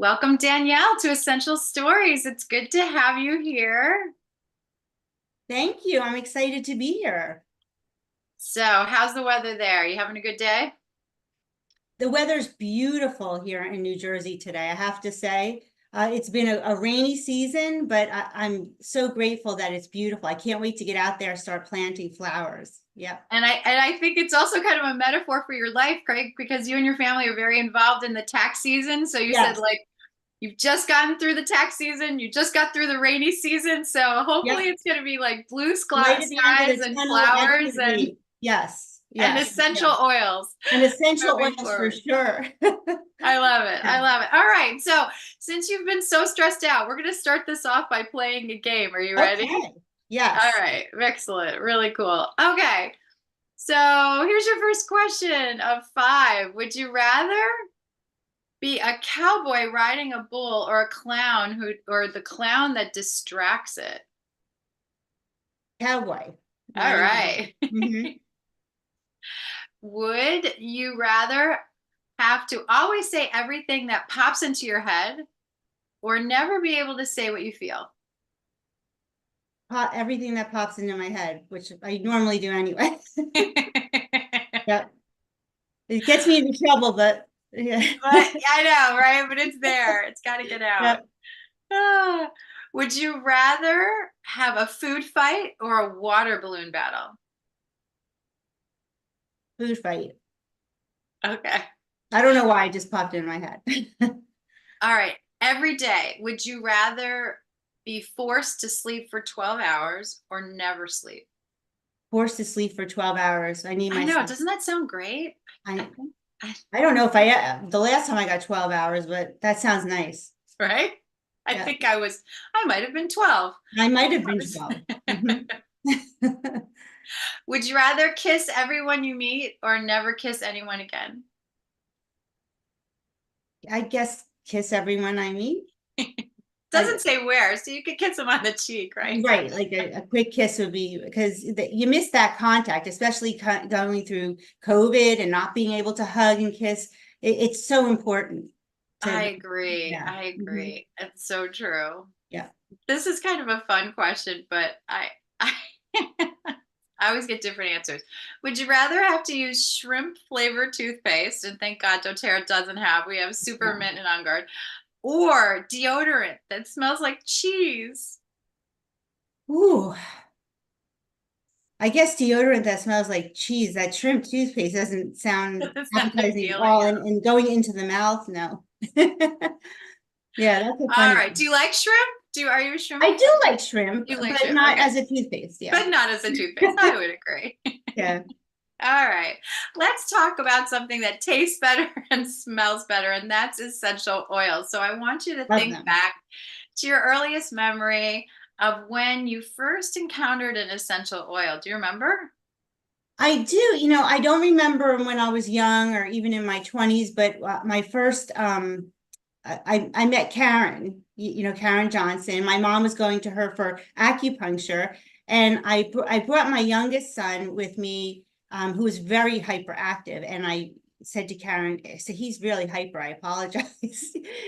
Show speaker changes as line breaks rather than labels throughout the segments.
Welcome, Danielle, to Essential Stories. It's good to have you here.
Thank you. I'm excited to be here.
So, how's the weather there? You having a good day?
The weather's beautiful here in New Jersey today, I have to say. It's been a rainy season, but I'm so grateful that it's beautiful. I can't wait to get out there and start planting flowers. Yep.
And I think it's also kind of a metaphor for your life, Craig, because you and your family are very involved in the tax season. So you said
Yes.
like you've just gotten through the tax season, you just got through the rainy season. So hopefully
Yep.
it's going to be like blue
Light at the end of
skies
the
and
tunnel. I
flowers
can't wait. Yes.
and
Yes.
essential
Yes.
oils
And essential
moving
oils for
forward.
sure.
I love it.
Yeah.
I love it. All right. So, since you've been so stressed out, we're going to start this off by playing a game. Are you ready?
Okay.
All
Yes.
right. Excellent. Really cool. Okay. So, here's your first question of five. Would you rather be a cowboy riding a bull or a clown or the clown that distracts it?
Cowboy.
All
Riding the
right.
Mhm.
Would you rather have to always say everything that pops into your head or never be able to say what you feel?
Everything that pops into my head, which I normally do anyway. Yep. It gets me into trouble, but yeah.
But I know, right? But it's there. It's got to get out.
Yep.
Ah. Would you rather have a food fight or a water balloon battle?
Food fight.
Okay.
I don't know why it just popped in my head.
All right. Every day, would you rather be forced to sleep for 12 hours or never sleep?
Forced to sleep for 12 hours. I need
I
my
know.
sleep.
Doesn't that sound great? I
I
think,
I don't know if the last time I got 12 hours, but that sounds nice.
right? I
Yeah.
think I might have been 12.
I might have been 12. Mhm.
Would you rather kiss everyone you meet or never kiss anyone again?
I guess kiss everyone I meet. I,
Doesn't say where, so you could kiss them on the cheek, right?
right, like a quick kiss would be because you miss that contact, especially going through COVID and not being able to hug and kiss. It's so important
I
to,
agree.
yeah.
I
Mhm.
agree. It's so true.
Yeah.
This is kind of a fun question, but I I always get different answers. Would you rather have to use shrimp flavored toothpaste, and thank God doTERRA doesn't have, we have super
No.
mint and on guard, or deodorant that smells like cheese?
Ooh, I guess deodorant that smells like cheese. That shrimp toothpaste doesn't sound
That's not
appetizing at
appealing
all.
at
And going into the mouth, no. Yeah, that's a
all. All
funny
right.
one.
Do you like shrimp? Are you a shrimp
I
fan?
do like shrimp,
You like
but
shrimp.
not
Okay.
as a toothpaste. Yeah.
But not as a toothpaste. I would agree.
Yeah.
All right. Let's talk about something that tastes better and smells better, and that's essential oils. So I want you to
Love
think
them.
back to your earliest memory of when you first encountered an essential oil. Do you remember?
I do, I don't remember when I was young or even in my 20s, but my first I met Karen, Karen Johnson. My mom was going to her for acupuncture, and I brought my youngest son with me, who was very hyperactive, and I said to Karen, I said, he's really hyper. I apologize.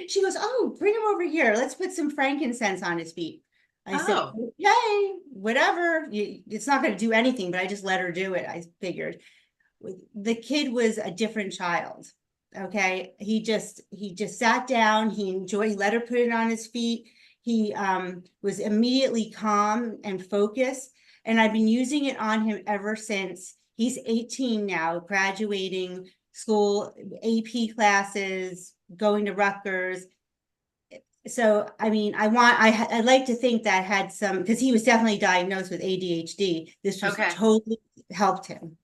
She goes, "Oh, bring him over here. Let's put some frankincense on his feet." I said,
Oh,
"Okay, whatever. It's not going to do anything," but I just let her do it. I figured the kid was a different child. Okay, he just sat down. He enjoyed. He let her put it on his feet. He was immediately calm and focused, and I've been using it on him ever since. He's 18 now, graduating school, AP classes, going to Rutgers. So I mean, I'd like to think that had some, because he was definitely diagnosed with ADHD. This was
okay.
totally helped him.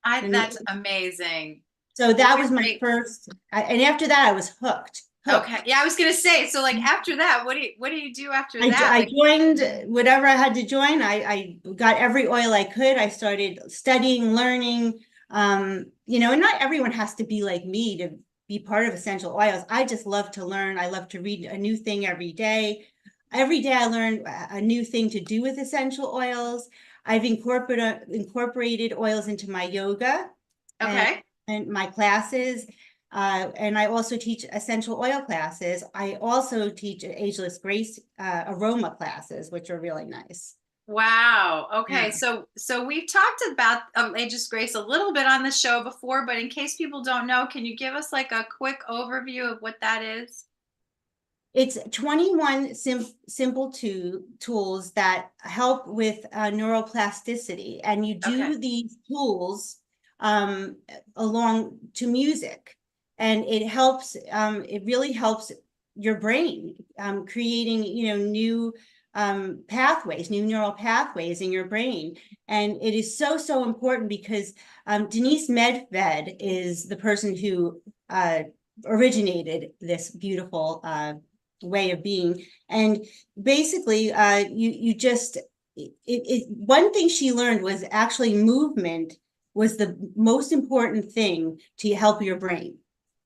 And
That's amazing.
so
What
that
was
was my
wait,
first, and after that I was hooked,
okay.
hooked.
Yeah, I was gonna say, so like after that, what do you do after that?
I
Like,
joined whatever I had to join. I got every oil I could. I started studying, learning, and not everyone has to be like me to be part of essential oils. I just love to learn. I love to read a new thing every day. Every day I learn a new thing to do with essential oils. I've incorporated oils into my yoga and
okay.
my classes. And I also teach essential oil classes. I also teach ageless grace aroma classes, which are really nice.
Wow. Okay.
Yeah.
So we've talked about Aegis Grace a little bit on the show before, but in case people don't know, can you give us like a quick overview of what that is?
It's 21 simple tools that help with neuroplasticity, and you
Okay.
do these tools um, along to music, and it really helps your brain, creating, new pathways, new neural pathways in your brain. And it is so important because Denise Medved is the person who originated this beautiful way of being. And basically, you just one thing she learned was actually movement was the most important thing to help your brain.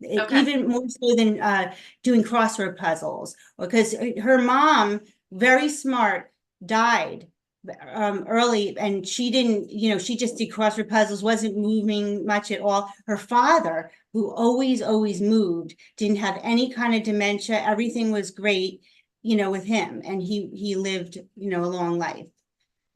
Okay.
Even more so than doing crossword puzzles, because her mom, very smart, died early, and she didn't, she just did crossword puzzles, wasn't moving much at all. Her father, who always moved, didn't have any kind of dementia, everything was great, with him, and he lived, a long life.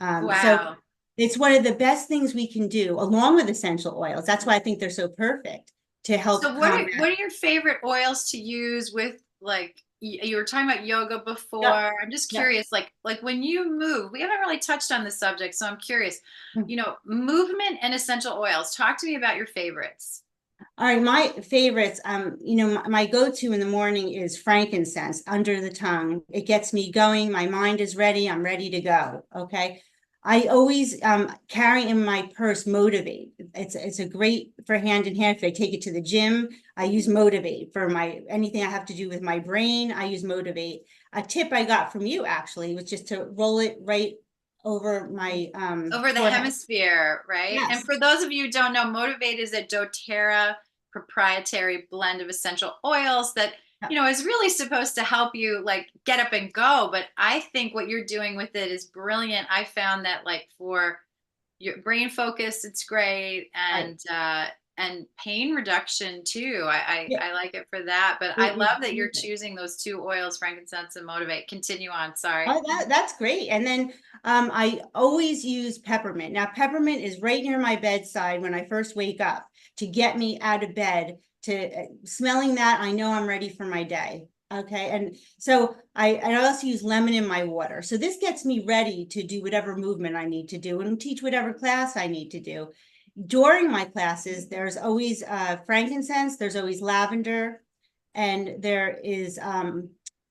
So
Wow.
it's one of the best things we can do, along with essential oils. That's why I think they're so perfect to help
So what
combat.
are your favorite oils to use with like you were talking about yoga
Yep,
before. I'm just
yep.
curious, like when you move, we haven't really touched on this subject, so I'm curious, movement and essential oils. Talk to me about your favorites.
All right, my favorites, my go-to in the morning is frankincense under the tongue. It gets me going. My mind is ready. I'm ready to go. Okay. I always carry in my purse Motivate. It's a great for hand in hand. If I take it to the gym, I use Motivate for my anything I have to do with my brain. I use Motivate. A tip I got from you actually was just to roll it right over my
Over the
forehead.
hemisphere, right? And
Yes.
for those of you who don't know, Motivate is a doTERRA proprietary blend of essential oils that, is really supposed to help you like get up and go. But I think what you're doing with it is brilliant. I found that like for your brain focus, it's great.
Right.
And pain reduction too.
Yeah.
I like it for that. But I
It is
love that you're
perfect.
choosing those two oils, frankincense and Motivate. Continue on. Sorry.
Oh, that's great. And then I always use peppermint. Now, peppermint is right near my bedside when I first wake up to get me out of bed. To smelling that, I know I'm ready for my day. Okay. And so I also use lemon in my water. So this gets me ready to do whatever movement I need to do and teach whatever class I need to do. During my classes, there's always frankincense, there's always lavender, and there is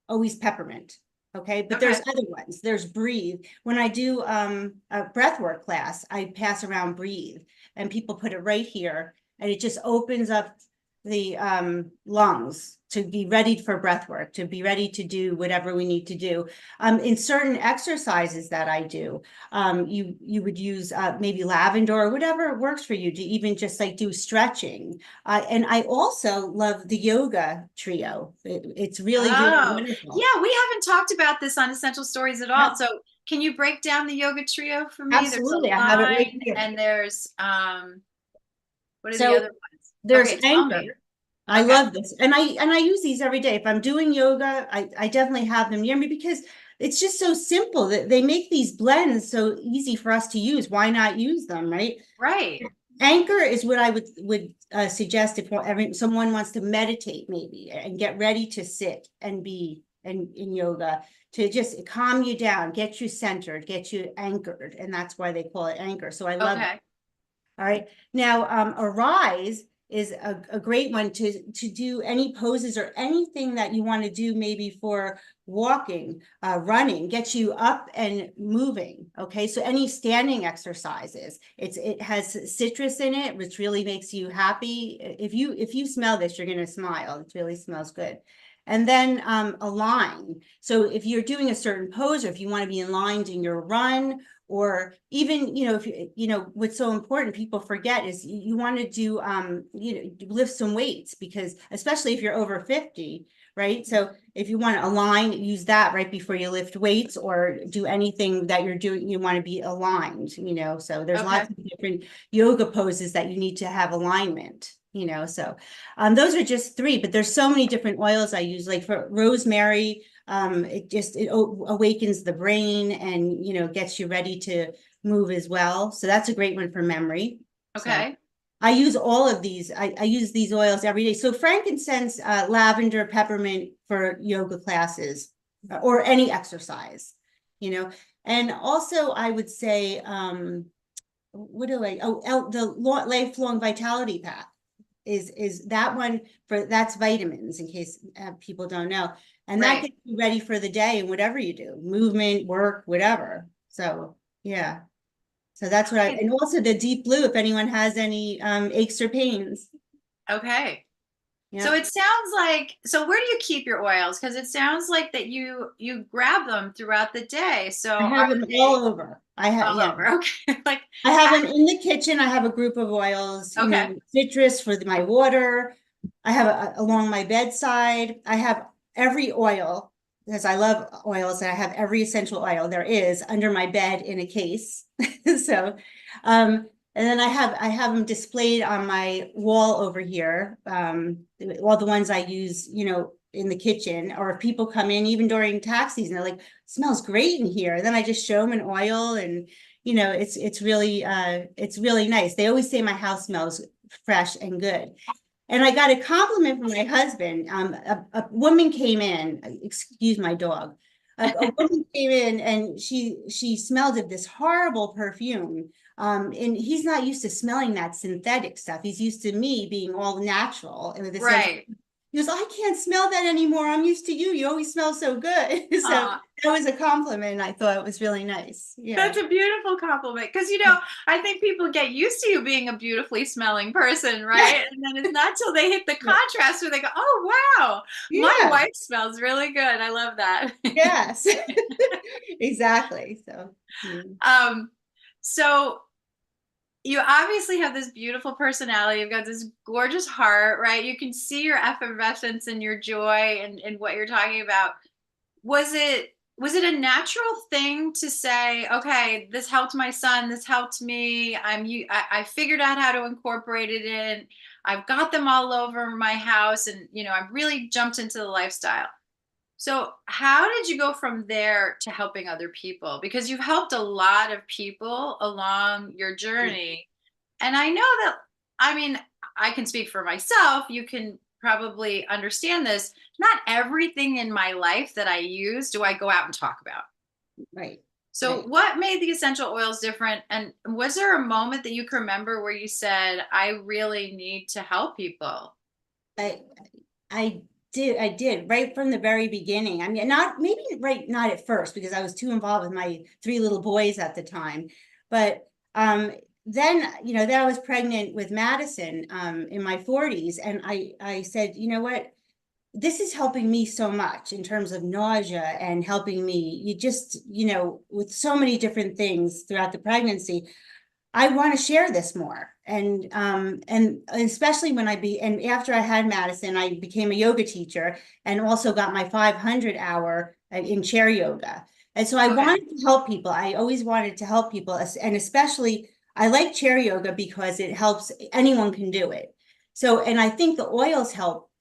always peppermint. Okay, but there's
Okay.
other ones. There's breathe. When I do a breath work class, I pass around breathe, and people put it right here, and it just opens up the lungs to be ready for breath work, to be ready to do whatever we need to do. In certain exercises that I do, you would use maybe lavender or whatever works for you to even just like do stretching. And I also love the yoga trio. It's really
Oh,
wonderful.
yeah, we haven't talked about this on Essential Stories at all.
Yep,
So, can you break down the yoga trio for me? There's
absolutely. I
a
have it right
line
here.
and there's what are the
So
other ones?
there's
Okay, tell me.
anchor. I
Okay.
love this. And I use these every day. If I'm doing yoga, I definitely have them near me because it's just so simple that they make these blends so easy for us to use. Why not use them, right?
Right.
Anchor is what I would suggest if someone wants to meditate maybe and get ready to sit and be in yoga, to just calm you down, get you centered, get you anchored, and that's why they call it anchor. So I love it.
Okay.
All right. Now, arise is a great one to do any poses or anything that you want to do, maybe for walking, running, get you up and moving. Okay. So any standing exercises, it has citrus in it, which really makes you happy. If you smell this, you're gonna smile. It really smells good. And then align. So if you're doing a certain pose, or if you want to be aligned in your run, or even, if what's so important people forget is you want to do lift some weights, because especially if you're over 50, right? So if you want to align, use that right before you lift weights or do anything that you're doing, you want to be aligned. So there's
Okay.
lots of different yoga poses that you need to have alignment. So those are just three, but there's so many different oils I use. Like for rosemary, it awakens the brain and gets you ready to move as well. So that's a great one for memory. So
Okay.
I use all of these. I use these oils every day. So frankincense, lavender, peppermint for yoga classes or any exercise, you know. And also I would say, what do I, the lifelong vitality pack is that one that's vitamins in case people don't know. And that
Right.
gets you ready for the day and whatever you do, movement, work, whatever. So yeah. So that's what and also the deep blue, if anyone has any aches or pains.
Okay. So
Yeah.
it sounds like, so where do you keep your oils? Because it sounds like that you grab them throughout the day. So
I
are
have them
they
all over.
all
Yeah.
over? Okay. Like,
I have them in the kitchen. I have a group of oils,
okay.
citrus for my water. I have along my bedside. I have every oil because I love oils and I have every essential oil there is under my bed in a case. So, and then I have them displayed on my wall over here. All the ones I use, in the kitchen, or if people come in even during tax season, they're like, smells great in here. And then I just show them an oil and it's really nice. They always say my house smells fresh and good. And I got a compliment from my husband. A woman came in, excuse my dog. A woman came in and she smelled of this horrible perfume. And he's not used to smelling that synthetic stuff. He's used to me being all natural and with essential.
Right.
He goes, I can't smell that anymore. I'm used to you. You always smell so good. So
Uh,
that was a compliment. I thought it was really nice. Yeah.
that's a beautiful compliment. Because, I think people get used to you being a beautifully smelling person, right? And then it's not till they hit the contrast where they go, oh, wow, my
Yeah.
wife smells really good. I love that.
Yes. Exactly. So, mm.
um, so you obviously have this beautiful personality. You've got this gorgeous heart, right? You can see your effervescence and your joy and what you're talking about. Was it a natural thing to say, okay, this helped my son, this helped me. I figured out how to incorporate it in. I've got them all over my house, and I've really jumped into the lifestyle. So, how did you go from there to helping other people? Because you've helped a lot of people along your journey. And I know that, I mean, I can speak for myself. You can probably understand this. Not everything in my life that I use do I go out and talk about.
Right.
So,
Right.
what made the essential oils different? And was there a moment that you can remember where you said, I really need to help people?
I I I did right from the very beginning. I mean, not at first because I was too involved with my three little boys at the time. But then, then I was pregnant with Madison in my 40s. And I said, you know what? This is helping me so much in terms of nausea and helping me, with so many different things throughout the pregnancy. I want to share this more. And especially and after I had Madison, I became a yoga teacher and also got my 500 hour in chair yoga. And so I
Okay.
wanted to help people. I always wanted to help people. And especially I like chair yoga because it helps, anyone can do it. So, and I think the oils help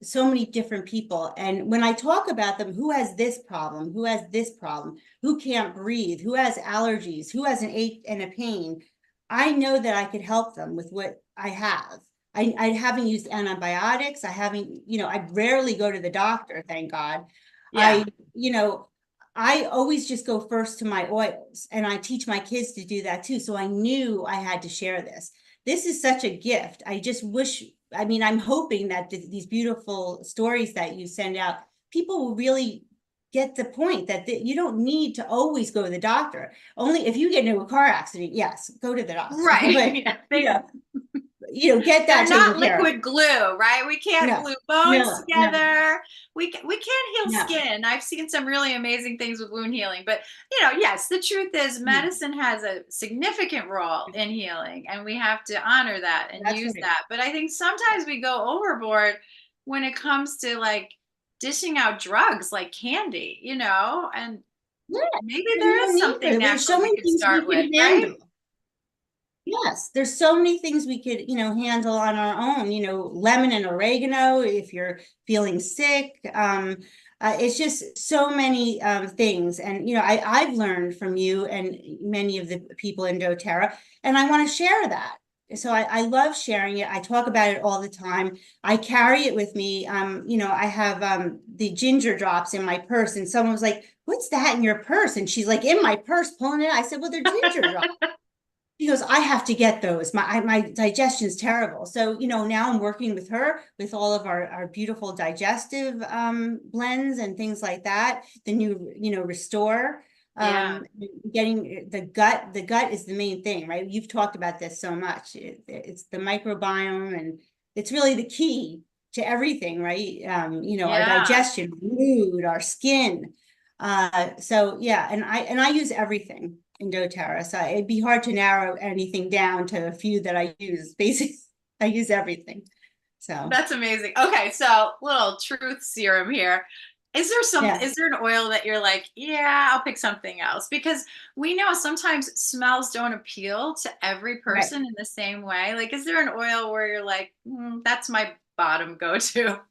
so many different people. And when I talk about them, who has this problem, who has this problem, who can't breathe, who has allergies, who has an ache and a pain, I know that I could help them with what I have. I haven't used antibiotics. I rarely go to the doctor, thank God.
Yeah.
I, you know, I always just go first to my oils, and I teach my kids to do that too. So I knew I had to share this. This is such a gift. I just wish, I mean, I'm hoping that these beautiful stories that you send out, people will really get the point that you don't need to always go to the doctor. Only if you get into a car accident, yes, go to the doctor.
Right.
But
Yeah.
you know, get
They're
that taken
not
care of.
liquid glue, right? We can't
No,
glue bones
no, no,
together. We can't heal
no.
skin. I've seen some really amazing things with wound healing, but yes, the truth is
Mm,
medicine has a significant role in healing, and we have to honor that and
that's
use
right.
that. But I think sometimes we go overboard when it comes to like dishing out drugs like candy, and
Yeah,
maybe
there's
there
no
is
need for
something
it. There's
natural
so
we
many
could
things we
start with,
can
right?
handle. Yes, there's so many things we could, handle on our own, lemon and oregano if you're feeling sick. It's just so many things. And, I've learned from you and many of the people in doTERRA, and I want to share that. So I love sharing it. I talk about it all the time. I carry it with me. I have the ginger drops in my purse, and someone was like, "What's that in your purse?" And she's like, "In my purse, pulling it." I said, "Well, they're ginger drops." She goes, I have to get those. My digestion is terrible. So, now I'm working with her with all of our beautiful digestive blends and things like that. The new, Restore,
Yeah.
getting the gut. The gut is the main thing, right? You've talked about this so much. It's the microbiome, and it's really the key to everything, right? Our
Yeah.
digestion, mood, our skin. So yeah, and I use everything in doTERRA. So it'd be hard to narrow anything down to a few that I use. Basically, I use everything. So
That's amazing. Okay, so little truth serum here. Is
yes,
there an oil that you're like, yeah, I'll pick something else? Because we know sometimes smells don't appeal to every
right.
person in the same way. Like, is there an oil where you're like, that's my bottom go-to?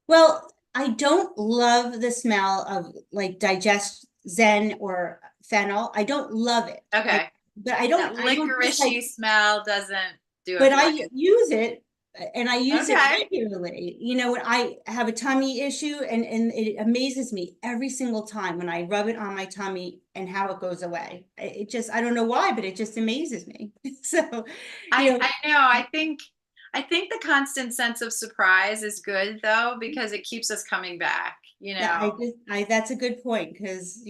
Well, I don't love the smell of like digest Zen or fennel. I don't love it. Like,
Okay.
but I
That
don't, I don't
licoricey
dislike,
smell doesn't do it
but
for
I
you.
use it, and I use it
Okay.
regularly. When I have a tummy issue, and it amazes me every single time when I rub it on my tummy and how it goes away. It just, I don't know why, but it just amazes me. So, you know,
I know. I think the constant sense of surprise is good though because it keeps us coming back, you
that
know.
I that's a good point, because,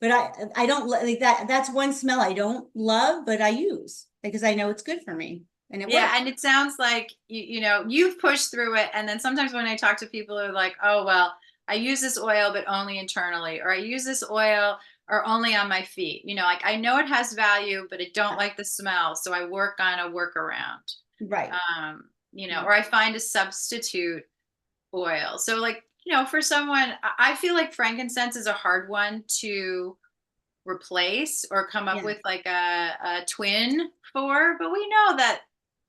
but I don't like that. That's one smell I don't love, but I use because I know it's good for me and it
Yeah,
works.
and it sounds like you've pushed through it and then sometimes when I talk to people are like, "Oh, well, I use this oil but only internally," or "I use this oil or only on my feet." Like I know it has value, but I don't like the smell, so I work on a workaround.
Right.
Or I find a substitute oil. So like, for someone, I feel like frankincense is a hard one to replace or come up
Yeah.
with like a twin for, but we know that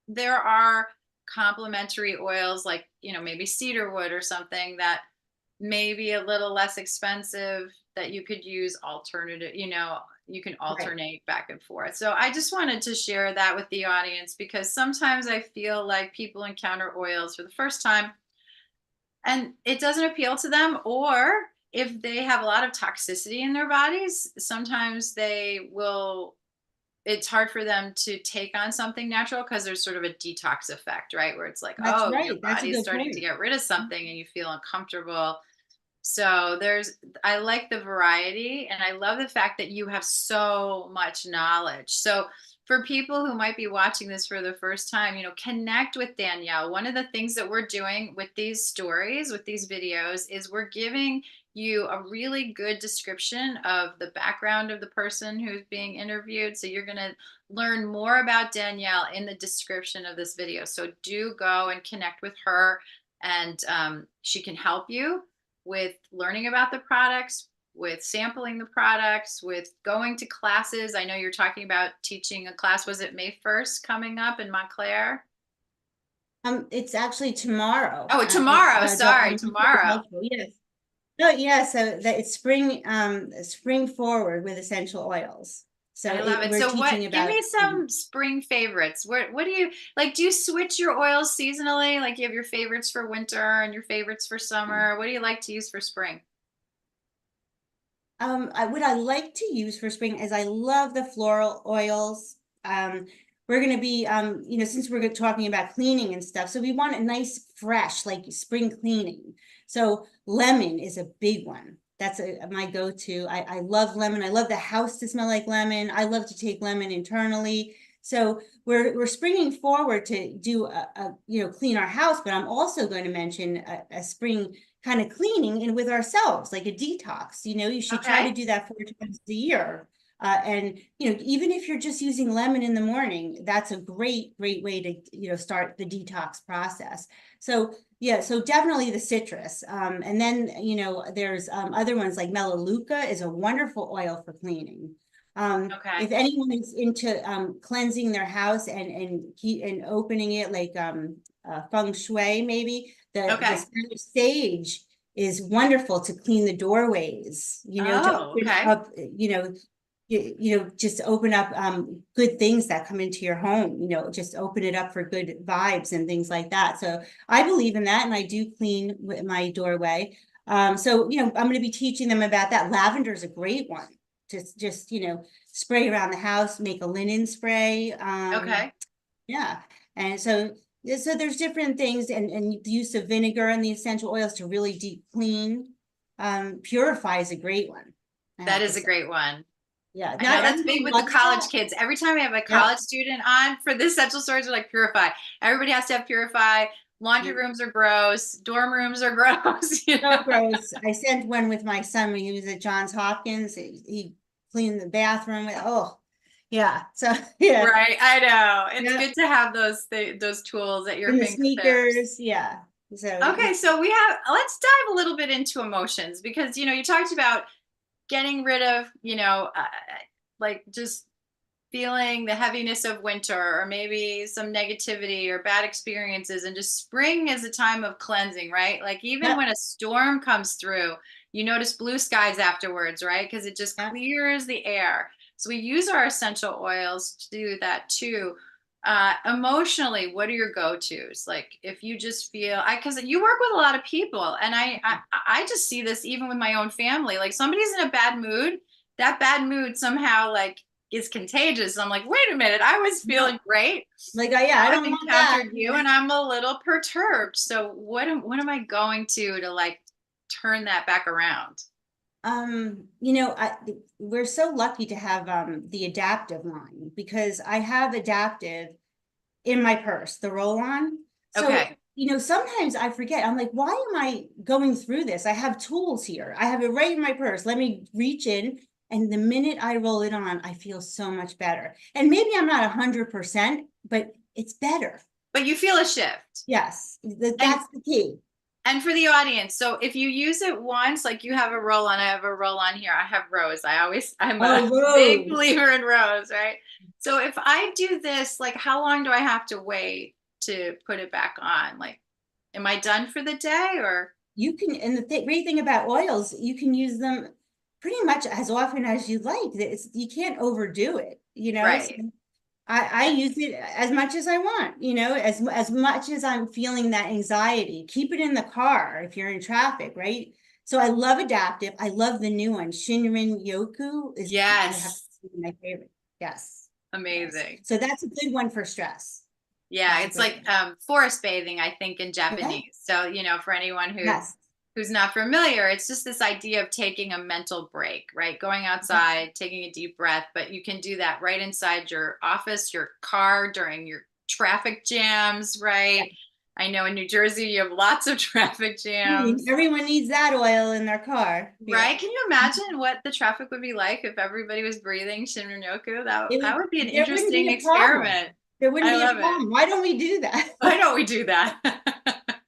there are complementary oils like, maybe cedar wood or something that may be a little less expensive that you could use alternative, you can
Right.
alternate back and forth. So I just wanted to share that with the audience because sometimes I feel like people encounter oils for the first time and it doesn't appeal to them, or if they have a lot of toxicity in their bodies sometimes it's hard for them to take on something natural because there's sort of a detox effect, right, where it's like,
That's
oh, your
right. That's a
body is
good
starting to
point.
get rid of something and you feel uncomfortable. So I like the variety and I love the fact that you have so much knowledge. So for people who might be watching this for the first time, connect with Danielle. One of the things that we're doing with these stories, with these videos, is we're giving you a really good description of the background of the person who's being interviewed. So you're going to learn more about Danielle in the description of this video. So do go and connect with her and she can help you with learning about the products, with sampling the products, with going to classes. I know you're talking about teaching a class. Was it May 1st coming up in Montclair?
It's actually tomorrow.
Oh, tomorrow. Sorry,
I'm
tomorrow.
helpful. Yes. No, yeah. So that it's spring forward with essential oils. So
I love it.
we're
So
teaching
give
about,
me some spring favorites. What do you like? Do you switch your oils seasonally? Like you have your favorites for winter and your favorites for summer. What do you like to use for spring?
what I like to use for spring is I love the floral oils. We're going to be, since we're talking about cleaning and stuff, so we want a nice, fresh, like spring cleaning. So lemon is a big one. That's my go-to. I love lemon. I love the house to smell like lemon. I love to take lemon internally. So we're springing forward to do clean our house, but I'm also going to mention a spring kind of cleaning and with ourselves, like a detox. You should try to
Okay.
do that 4 times a year. And even if you're just using lemon in the morning, that's a great way to start the detox process. So yeah, so definitely the citrus. And then there's other ones like Melaleuca is a wonderful oil for cleaning.
Okay.
If anyone is into cleansing their house and opening it like feng shui, maybe the
Okay.
Spanish sage is wonderful to clean the doorways, to
Oh,
open
okay.
up, just open up good things that come into your home, just open it up for good vibes and things like that. So I believe in that, and I do clean with my doorway. So I'm going to be teaching them about that. Lavender is a great one. Just spray around the house, make a linen spray.
Okay.
Yeah, and so there's different things, and the use of vinegar and the essential oils to really deep clean, purify is a great one, I
That
have to
is a
say.
great one.
Yeah,
I know
not
that's big
everyone
with the
loves
college
that.
kids. Every time I have a
Yep.
college student on for the essential stories, they're like purify. Everybody has to have purify. Laundry
Yep.
rooms are gross. Dorm rooms are gross.
So gross. I sent one with my son when he was at Johns Hopkins. He cleaned the bathroom. Oh, yeah. So yeah,
Right. I know. It's
yeah.
good to have those tools at your
And the
fingertips.
sneakers, yeah. So
Okay,
it's
so let's dive a little bit into emotions because you talked about getting rid of, like just feeling the heaviness of winter or maybe some negativity or bad experiences, and just spring is a time of cleansing, right? Like even
yep,
when a storm comes through, you notice blue skies afterwards, right? Because it just
yep.
clears the air. So we use our essential oils to do that too. Emotionally, what are your go-tos? Like if you just feel, I because you work with a lot of people, and I just see this even with my own family. Like somebody's in a bad mood, that bad mood somehow like is contagious. I'm like, wait a minute, I was
No,
feeling great.
like yeah, I
Now I've
don't want that.
encountered you and I'm a little perturbed. So what am I going to like turn that back around?
We're so lucky to have the adaptive line because I have adaptive in my purse, the roll-on. So,
Okay.
sometimes I forget. I'm like, why am I going through this? I have tools here. I have it right in my purse. Let me reach in. And the minute I roll it on, I feel so much better. And maybe I'm not 100%, but it's better.
But you feel a shift.
Yes,
And
that's the key.
and for the audience, so if you use it once, like you have a roll on, I have a roll on here. I have rose. I'm a
Oh,
big
Rose.
believer in rose, right? So if I do this, like how long do I have to wait to put it back on? Like, am I done for the day or?
You can, and the great thing about oils, you can use them pretty much as often as you like. You can't overdo it. So
Right.
I use it as much as I want, as much as I'm feeling that anxiety. Keep it in the car if you're in traffic, right? So I love adaptive. I love the new one. Shinrin Yoku is, I have to
Yes.
say, my favorite. Yes. Yes.
Amazing.
So that's a good one for stress.
Yeah,
That's a
it's
good
like
one.
forest bathing, I think, in
Yeah.
Japanese. So, for anyone
Yes.
who's not familiar, it's just this idea of taking a mental break, right? Going
Yeah.
outside, taking a deep breath, but you can do that right inside your office, your car, during your traffic jams, right? I know in New Jersey you have lots of traffic jams.
Everyone needs that oil in their car. Yeah.
Right? Can you imagine what the traffic would be like if everybody was breathing Shinrin-yoku? That would be an
There wouldn't be
interesting
a problem.
experiment.
There wouldn't
I
be a
love it.
problem. Why don't we do that?
Why don't we do that?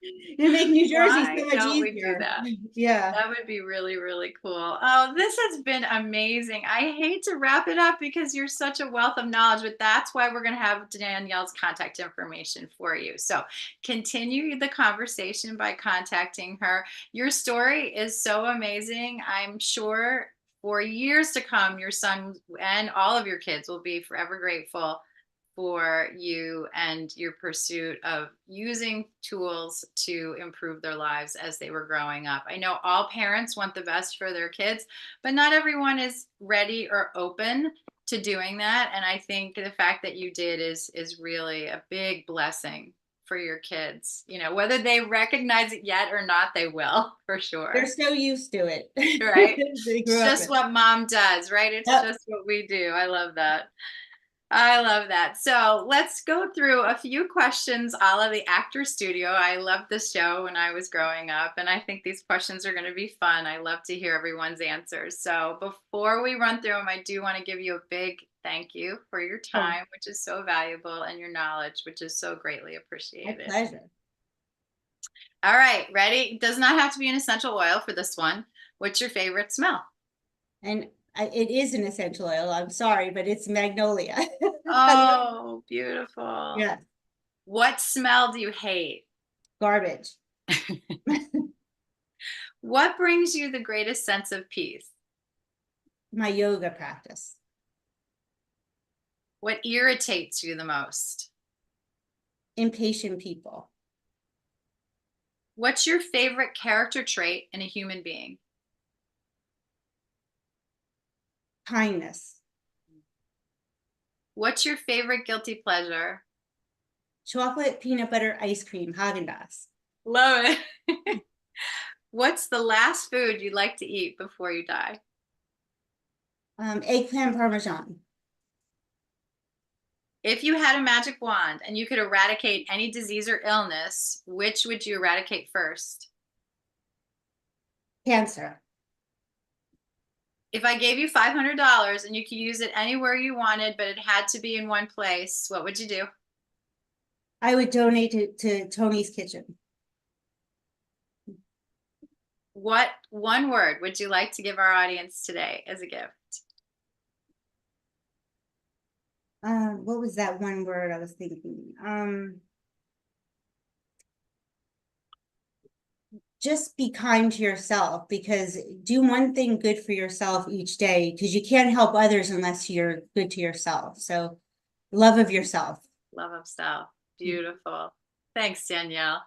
It make New Jersey so
Why
much
don't we do
easier.
that?
Yeah.
That would be really, really cool. Oh, this has been amazing. I hate to wrap it up because you're such a wealth of knowledge, but that's why we're going to have Danielle's contact information for you. So continue the conversation by contacting her. Your story is so amazing. I'm sure for years to come, your son and all of your kids will be forever grateful for you and your pursuit of using tools to improve their lives as they were growing up. I know all parents want the best for their kids, but not everyone is ready or open to doing that. And I think the fact that you did is really a big blessing for your kids. Whether they recognize it yet or not, they will for
They're
sure.
so used to it.
Right?
They
It's
grew up
just
with.
what mom does, right? It's
Yep.
just what we do. I love that. I love that. So let's go through a few questions a la the Actor Studio. I loved the show when I was growing up, and I think these questions are going to be fun. I love to hear everyone's answers. So before we run through them, I do want to give you a big thank you for your
Oh,
time, which is so valuable, and your knowledge, which is so greatly
my
appreciated.
pleasure.
All right, ready? It does not have to be an essential oil for this one. What's your favorite smell?
And it is an essential oil. I'm sorry, but it's magnolia.
Oh, beautiful.
Yeah,
What smell do you hate?
garbage.
What brings you the greatest sense of peace?
My yoga practice.
What irritates you the most?
Impatient people.
What's your favorite character trait in a human being?
Kindness.
What's your favorite guilty pleasure?
Chocolate peanut butter ice cream, Haagen-Dazs.
Love it. What's the last food you'd like to eat before you die?
Eggplant parmesan.
If you had a magic wand and you could eradicate any disease or illness, which would you eradicate first?
Cancer.
If I gave you $500 and you could use it anywhere you wanted, but it had to be in one place, what would you do?
I would donate it to Tony's Kitchen.
What one word would you like to give our audience today as a gift?
What was that one word I was thinking? Just be kind to yourself, because do one thing good for yourself each day, because you can't help others unless you're good to yourself. So love of yourself.
Love of self. Beautiful. Thanks, Danielle.